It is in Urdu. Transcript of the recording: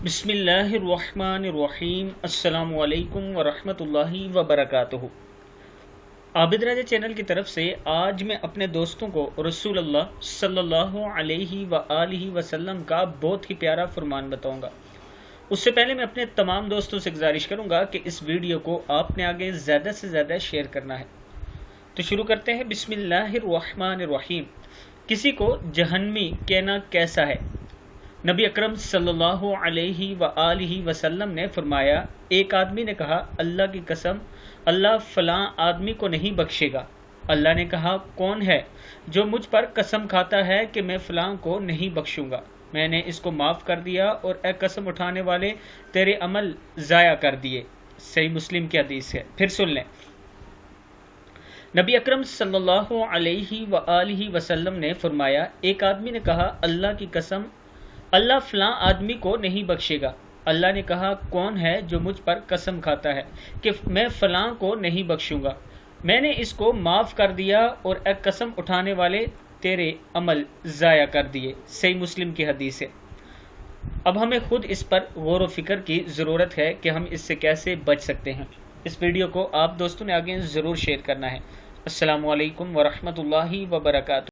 بسم اللہ الرحمن الرحیم۔ السلام علیکم ورحمۃ اللہ وبرکاتہ۔ عابد راجہ چینل کی طرف سے آج میں اپنے دوستوں کو رسول اللہ صلی اللہ علیہ وآلہ وسلم کا بہت ہی پیارا فرمان بتاؤں گا۔ اس سے پہلے میں اپنے تمام دوستوں سے گزارش کروں گا کہ اس ویڈیو کو آپ نے آگے زیادہ سے زیادہ شیئر کرنا ہے۔ تو شروع کرتے ہیں۔ بسم اللہ الرحمن الرحیم۔ کسی کو جہنمی کہنا کیسا ہے؟ نبی اکرم صلی اللہ علیہ وآلہ وسلم نے فرمایا، ایک آدمی نے کہا، اللہ کی قسم اللہ فلاں آدمی کو نہیں بخشے گا۔ اللہ نے کہا، کون ہے جو مجھ پر قسم کھاتا ہے کہ میں فلاں کو نہیں بخشوں گا؟ میں نے اس کو معاف کر دیا اور اے قسم اٹھانے والے تیرے عمل ضائع کر دیے۔ صحیح مسلم کی حدیث ہے۔ پھر سن لیں۔ نبی اکرم صلی اللہ علیہ وآلہ وسلم نے فرمایا، ایک آدمی نے کہا، اللہ کی قسم اللہ فلاں آدمی کو نہیں بخشے گا۔ اللہ نے کہا، کون ہے جو مجھ پر قسم کھاتا ہے کہ میں فلاں کو نہیں بخشوں گا؟ میں نے اس کو معاف کر دیا اور اے قسم اٹھانے والے تیرے عمل ضائع کر دیے۔ صحیح مسلم کی حدیث ہے۔ اب ہمیں خود اس پر غور و فکر کی ضرورت ہے کہ ہم اس سے کیسے بچ سکتے ہیں۔ اس ویڈیو کو آپ دوستوں نے آگے ضرور شیئر کرنا ہے۔ السلام علیکم ورحمۃ اللہ وبرکاتہ۔